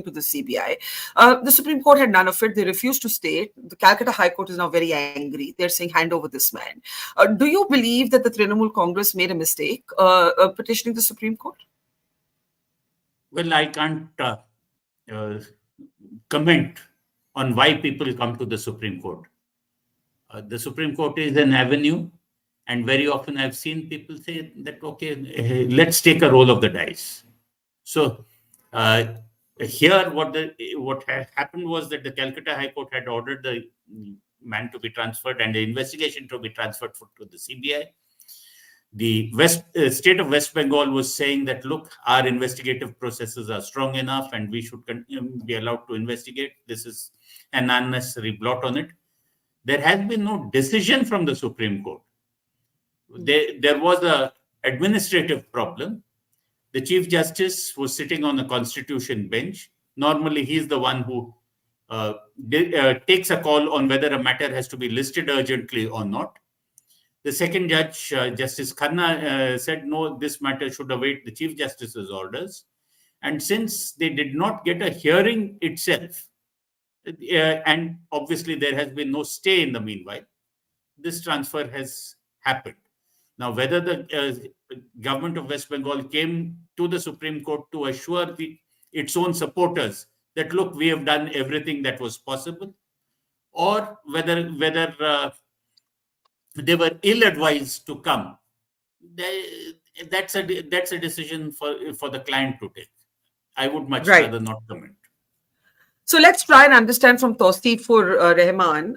to the CBI. The Supreme Court had none of it. They refused to stay it. The Calcutta High Court is now very angry. They're saying, hand over this man. Do you believe that the Trinamool Congress made a mistake petitioning the Supreme Court? Well, I can't comment on why people come to the Supreme Court. The Supreme Court is an avenue, and very often I've seen people say that, okay, let's take a roll of the dice. So here, what had happened was that the Calcutta High Court had ordered the man to be transferred and the investigation to be transferred to the CBI. The state of West Bengal was saying that, look, our investigative processes are strong enough and we should be allowed to investigate. This is an unnecessary blot on it. There has been no decision from the Supreme Court. There was an administrative problem. The Chief Justice was sitting on the Constitution bench. Normally, he's the one who takes a call on whether a matter has to be listed urgently or not. The second judge, Justice Khanna, said, no, this matter should await the Chief Justice's orders. And since they did not get a hearing itself, and obviously there has been no stay in the meanwhile, this transfer has happened. Now, whether the government of West Bengal came to the Supreme Court to assure its own supporters that, look, we have done everything that was possible, or whether they were ill-advised to come, that's a decision for the client to take. I would much rather not comment. So let's try and understand from Tauseefur Rahman,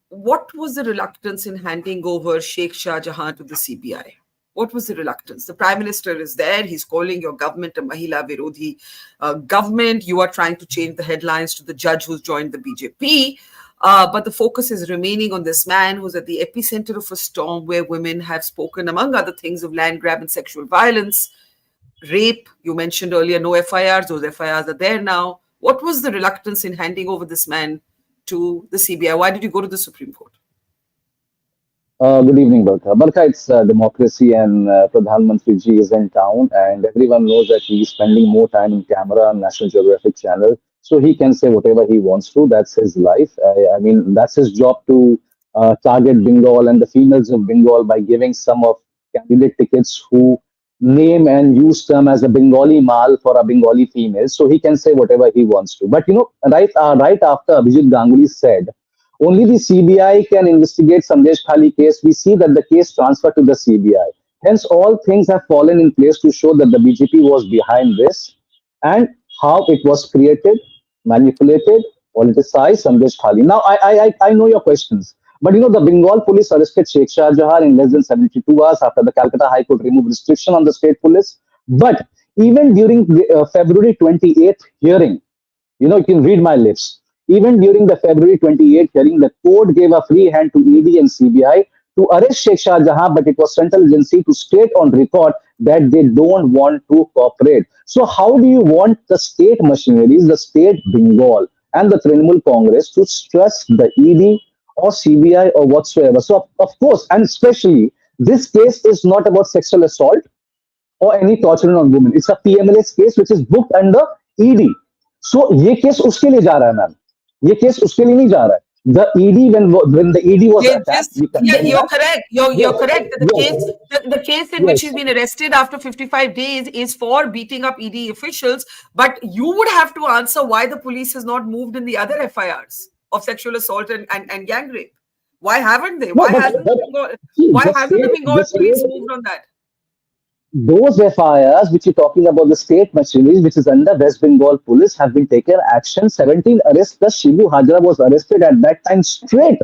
what was the reluctance in handing over Sheikh Shahjahan to the CBI? What was the reluctance? The Prime Minister is there. He's calling your government a Mahila Virodhi government. You are trying to change the headlines to the judge who's joined the BJP. But the focus is remaining on this man who's at the epicenter of a storm where women have spoken, among other things, of land grab and sexual violence, rape. You mentioned earlier no FIRs. Those FIRs are there now. What was the reluctance in handing over this man to the CBI? Why did you go to the Supreme Court? Good evening, Barkha. Barkha, it's democracy, and Pradhan Mantri ji is in town, and everyone knows that he's spending more time in camera on National Geographic Channel, so he can say whatever he wants to. That's his life. I mean, that's his job to target Bengal and the females of Bengal by giving some of candidate tickets who name and use them as a Bengali mal for a Bengali female, so he can say whatever he wants to. But right after Abhijit Ganguly said only the CBI can investigate Sandeshkhali case, we see that the case transferred to the CBI. Hence, all things have fallen in place to show that the BJP was behind this and how it was created, manipulated, politicized Sandeshkhali. Now, I know your questions. But the Bengal police arrested Sheikh Shahjahan in less than 72 hours after the Calcutta High Court removed restriction on the state police. But even during the February 28th hearing, you can read my lips. Even during the February 28th hearing, the court gave a free hand to ED and CBI to arrest Sheikh Shahjahan, but it was Central Agency to state on record that they don't want to cooperate. So how do you want the state machineries, the state Bengal and the Trinamool Congress to stress the ED or CBI or whatsoever? So of course, and especially, this case is not about sexual assault or any torture on women. It's a PMLS case which is booked under ED. So ये case उसके लिए जा रहा है, ma'am. ये case उसके लिए नहीं जा रहा है. The ED, when the ED was attacked, you're correct. You're correct. The case in which he's been arrested after 55 days is for beating up ED officials. But you would have to answer why the police has not moved in the other FIRs of sexual assault and gang rape. Why haven't they? Why hasn't the Bengal police moved on that? Those FIRs which you're talking about, the state machinery which is under West Bengal police, have been taken action. 17 arrests plus Shibu Hajra was arrested at that time straight.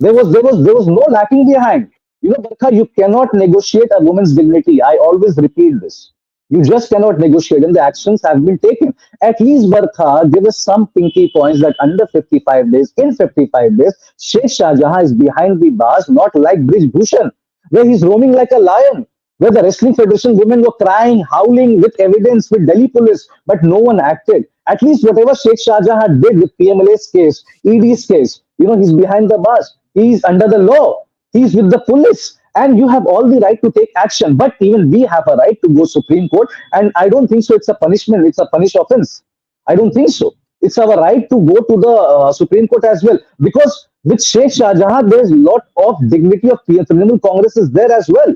There was no lacking behind. Barkha, you cannot negotiate a woman's dignity. I always repeat this. You just cannot negotiate, and the actions have been taken. At least, Barkha, give us some pinky points that under 55 days, in 55 days, Sheikh Shahjahan is behind the bars, not like Brij Bhushan, where he's roaming like a lion, where the Wrestling Federation women were crying, howling with evidence with Delhi police, but no one acted. At least whatever Sheikh Shahjahan did with PMLA's case, ED's case, he's behind the bars. He's under the law. He's with the police. And you have all the right to take action. But even we have a right to go Supreme Court. And I don't think so it's a punishment. It's a punish offense. I don't think so. It's our right to go to the Supreme Court as well. Because with Sheikh Shahjahan, there is a lot of dignity of Trinamool Congress is there as well.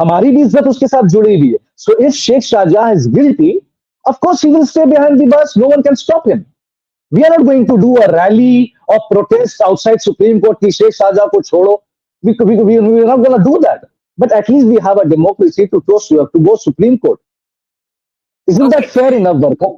हमारी भी इज्जत उसके साथ जुड़ी हुई है. So if Sheikh Shahjahan is guilty, of course he will stay behind the bars. No one can stop him. We are not going to do a rally or protest outside Supreme Court ki Sheikh Shahjahan ko chodo. We are not going to do that. But at least we have a democracy to go Supreme Court. Isn't that Okay. fair enough, Barkha?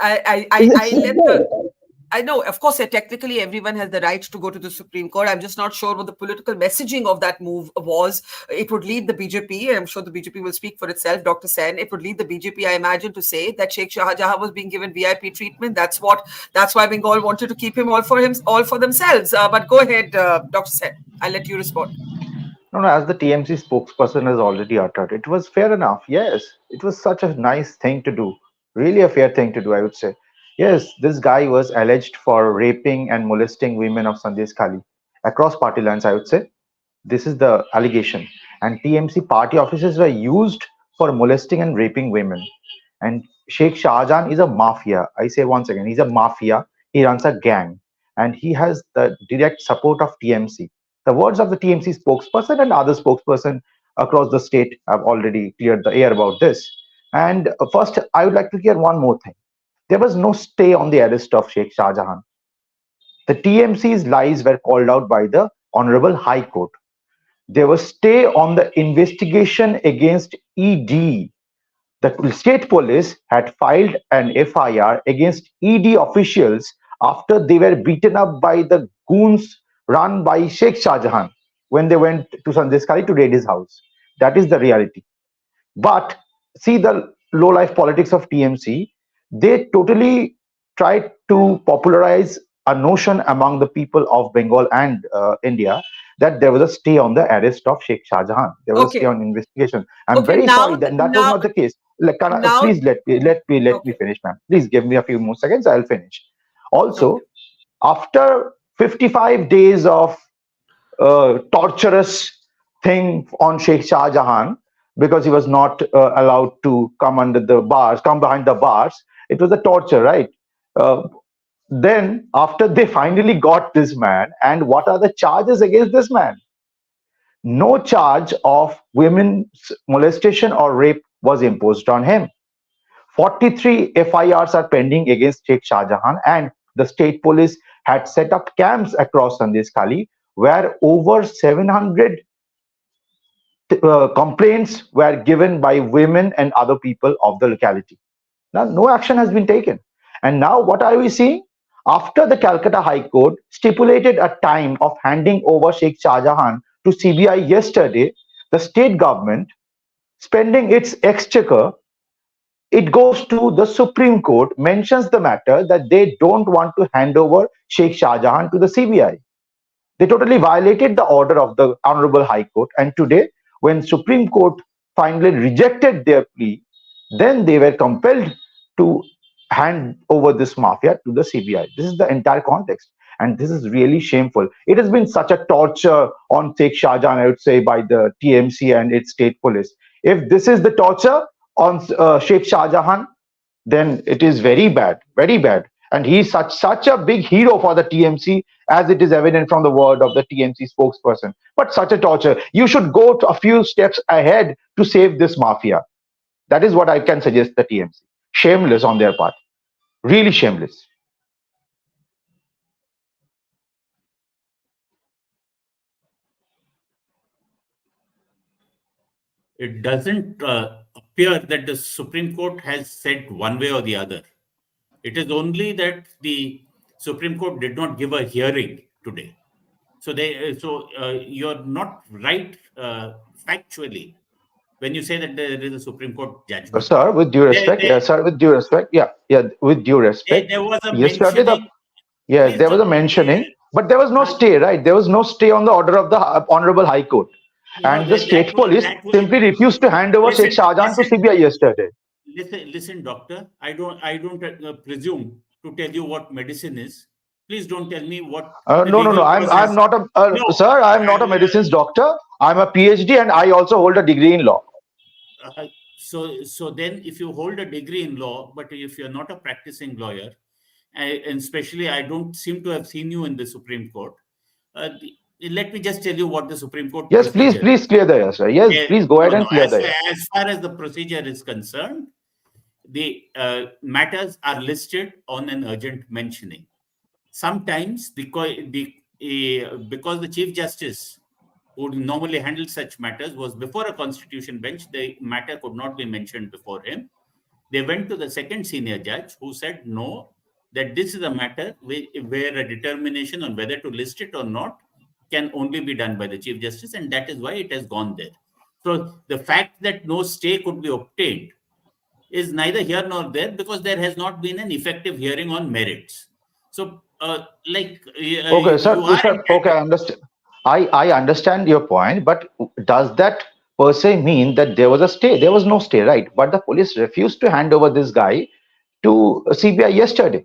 I let the. I know, of course, technically everyone has the right to go to the Supreme Court. I'm just not sure what the political messaging of that move was. It would lead the BJP, I'm sure the BJP will speak for itself, Dr. Sen. It would lead the BJP, I imagine, to say that Sheikh Shahjahan was being given VIP treatment. That's why Bengal wanted to keep him all for themselves. But go ahead, Dr. Sen. I'll let you respond. No, as the TMC spokesperson has already uttered, it was fair enough. Yes, it was such a nice thing to do. Really a fair thing to do, I would say. Yes, this guy was alleged for raping and molesting women of Sandeshkhali across party lines, I would say. This is the allegation. And TMC party officers were used for molesting and raping women. And Sheikh Shahjahan is a mafia. I say once again, he's a mafia. He runs a gang. And he has the direct support of TMC. The words of the TMC spokesperson and other spokesperson across the state have already cleared the air about this. And first, I would like to clear one more thing. There was no stay on the arrest of Sheikh Shahjahan. The TMC's lies were called out by the Honorable High Court. There was stay on the investigation against ED. The state police had filed an FIR against ED officials after they were beaten up by the goons run by Sheikh Shahjahan when they went to Sandeshkhali to raid his house. That is the reality. But see the low life politics of TMC, they totally tried to popularize a notion among the people of Bengal and India that there was a stay on the arrest of Sheikh Shahjahan. There was a stay on investigation. I'm very sorry that was not the case. Please let me finish, ma'am. Please give me a few more seconds. I'll finish. Also, after 55 days of torturous thing on Sheikh Shahjahan, because he was not allowed to come behind the bars. It was a torture, right? Then, after they finally got this man, and what are the charges against this man? No charge of women's molestation or rape was imposed on him. 43 FIRs are pending against Sheikh Shahjahan, and the state police had set up camps across Sandeshkhali where over 700 complaints were given by women and other people of the locality. Now, no action has been taken. And now, what are we seeing? After the Calcutta High Court stipulated a time of handing over Sheikh Shahjahan to CBI yesterday, the state government, spending its exchequer, it goes to the Supreme Court, mentions the matter that they don't want to hand over Sheikh Shahjahan to the CBI. They totally violated the order of the Honorable High Court. And today, when Supreme Court finally rejected their plea, then they were compelled to hand over this mafia to the CBI. This is the entire context. And this is really shameful. It has been such a torture on Sheikh Shahjahan, I would say, by the TMC and its state police. If this is the torture on Sheikh Shahjahan, then it is very bad, very bad. And he's such a big hero for the TMC, as it is evident from the word of the TMC spokesperson. But such a torture. You should go a few steps ahead to save this mafia. That is what I can suggest the TMC. Shameless on their part. Really shameless. It doesn't appear that the Supreme Court has said one way or the other. It is only that the Supreme Court did not give a hearing today. So you're not right factually when you say that there is a Supreme Court judgment. Sir, with due respect, with due respect, with due respect. There was a mentioning. There was a mentioning, but there was no stay, right? There was no stay on the order of the Honorable High Court. And the state police simply refused to hand over Sheikh Shahjahan to CBI yesterday. Listen, doctor. I don't presume to tell you what medicine is. Please don't tell me what. No. I'm not a sir. I'm not a medicines doctor. I'm a PhD, and I also hold a degree in law. So then if you hold a degree in law, but if you're not a practicing lawyer, and especially I don't seem to have seen you in the Supreme Court, let me just tell you what the Supreme Court Yes, please, procedure please clear the air, sir. Yes, is. please go No, ahead no. and clear the air. As far as the procedure is concerned, the matters are listed on an urgent mentioning. Sometimes because the Chief Justice who normally handles such matters was before a constitution bench, the matter could not be mentioned before him. They went to the second senior judge who said no, that this is a matter where a determination on whether to list it or not can only be done by the Chief Justice, and that is why it has gone there. So the fact that no stay could be obtained is neither here nor there, because there has not been an effective hearing on merits. So, Okay, you are sir. Okay, I understand. I understand your point, but does that per se mean that there was a stay? There was no stay, right? But the police refused to hand over this guy to CBI yesterday,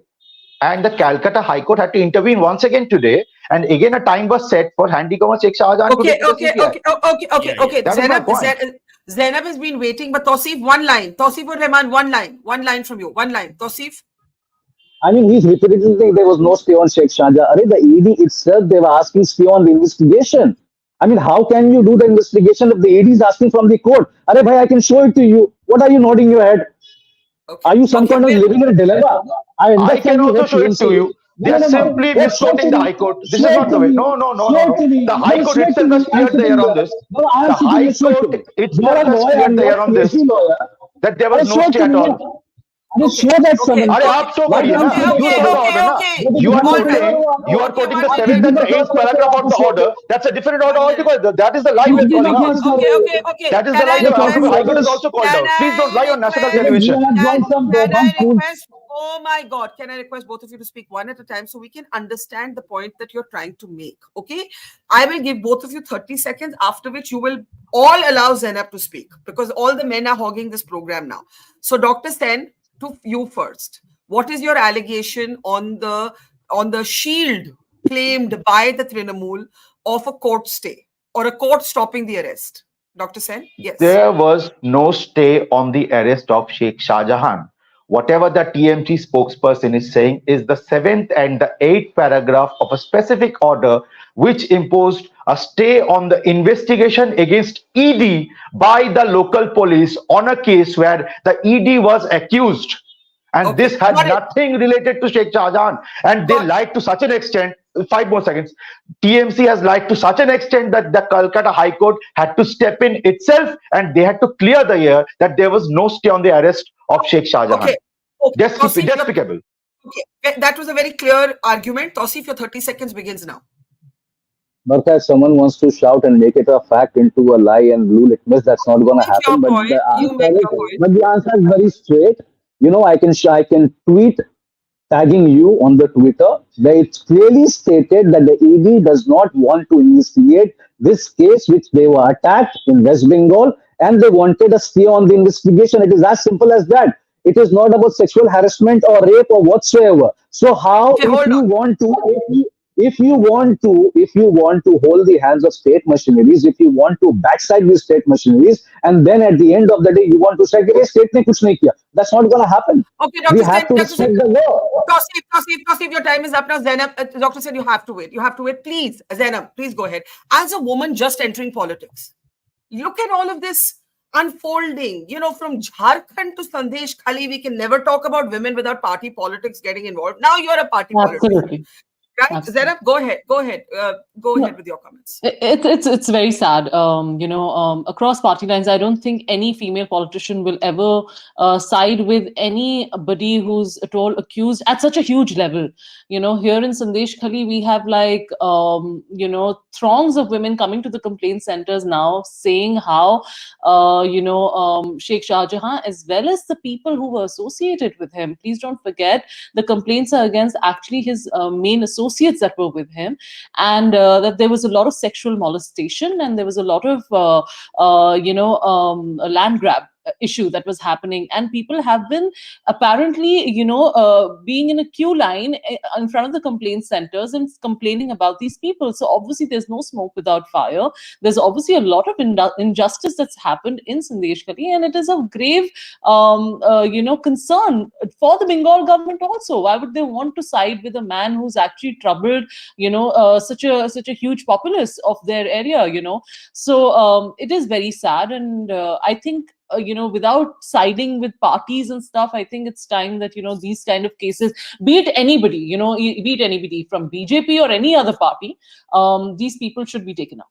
and the Calcutta High Court had to intervene once again today, and again a time was set for handing over Sheikh Shahjahan to the CBI. Okay. That is my point. Zainab has been waiting, but Tauseef, one line. Tauseefur Rahman, one line from you. One line. Tauseef. I mean, he's repeatedly saying there was no stay on Sheikh Shahjahan. Arey, the ED itself, they were asking stay on the investigation. I mean, how can you do the investigation if the ED is asking from the court? Arey, bhai, I can show it to you. What are you nodding your head? Are you some kind of living in a dilemma? I I can understand you also have show it to TMC. you. They are simply Then show it misquoting to the me. High Court. This Show is it not to the way. me. No, no, no, Show no, it no. to me. The High Then Court show it to itself me. has I'm cleared the sitting air on there. this. No, I'm The sitting High there. Show it to Court me. itself Bora has boy, cleared I'm the not air on this, crazy lawyer. that there was Arey, no show it stay to at me. all. Arey, Okay. show that Okay. summons. अरे आप show Why करिए did ना, you say that you Okay. show the summons? order ना. Okay. You are All right. quoting, you are Okay. quoting the One seventh minute. and the the eighth first person paragraph I have of to the show order. you. That's a different order 1 minute. altogether. That is the lie You we're give the calling out. first one. Okay. That is the Can lie I the Look, Honorable request High Court has Congress. also called Can out. Please don't lie I on national Because request? you television. have joined some Can I Bohan school. request? Oh my God! Can I request both of you to speak one at a time so we can understand the point that you're trying to make? Okay, I will give both of you 30 seconds. After which you will all allow Zainab to speak because all the men are hogging this program now. So, Dr. Sen, to you first. What is your allegation on the shield claimed by the Trinamool of a court stay or a court stopping the arrest? Dr. Sen, yes. There was no stay on the arrest of Sheikh Shahjahan. Whatever the TMC spokesperson is saying is the seventh and the eighth paragraph of a specific order which imposed a stay on the investigation against ED by the local police on a case where the ED was accused. And Okay, this had got it. nothing related to Sheikh Shahjahan. And they Got- lied to such an extent. 5 more seconds. TMC has lied to such an extent that the Calcutta High Court had to step in itself and they had to clear the air that there was no stay on the arrest of Sheikh Shahjahan. Okay. Okay. Tausif, Despicable. okay. That was a very clear argument. Tausif, your 30 seconds begins now. Barkha, if someone wants to shout and make it a fact into a lie and blue litmus, that's not going to Make your happen. But point. the You make answer is, your point. but the answer is very straight. You know, I can tweet tagging you on the Twitter where it's clearly stated that the ED does not want to investigate this case which they were attacked in West Bengal and they wanted a stay on the investigation. It is as simple as that. It is not about sexual harassment or rape or whatsoever. So how, Okay, hold on. if you want to hold the hands of state machineries, if you want to backside these state machineries, and then at the end of the day you want to say, "Hey, state ne kuch nahi kiya," that's not going to happen. Okay, We Dr. have Sen, to respect the law. Tausif, your time is up now. Zainab, Dr. Sen, you have to wait. You have to wait. Please, Zainab, please go ahead. As a woman just entering politics, look at all of this unfolding. You know, from Jharkhand to Sandeshkhali, we can never talk about women without party politics getting involved. Now you're a party politician. Absolutely. Right? Absolutely. Zainab, go ahead. Go No, ahead with your comments. It's very sad. Across party lines, I don't think any female politician will ever side with anybody who's at all accused at such a huge level. You know, here in Sandeshkhali, we have throngs of women coming to the complaint centers now, saying how Sheikh Shahjahan, as well as the people who were associated with him. Please don't forget, the complaints are against actually his main associates that were with him, and that there was a lot of sexual molestation and there was a lot of land grab issue that was happening, and people have been apparently, being in a queue line in front of the complaint centers and complaining about these people. So obviously there's no smoke without fire. There's obviously a lot of injustice that's happened in Sandeshkhali, and it is of grave concern for the Bengal government also. Why would they want to side with a man who's actually troubled such a huge populace of their area? So it is very sad, and I think without siding with parties and stuff, I think it's time that these kind of cases, be it anybody, be it anybody from BJP or any other party, these people should be taken up.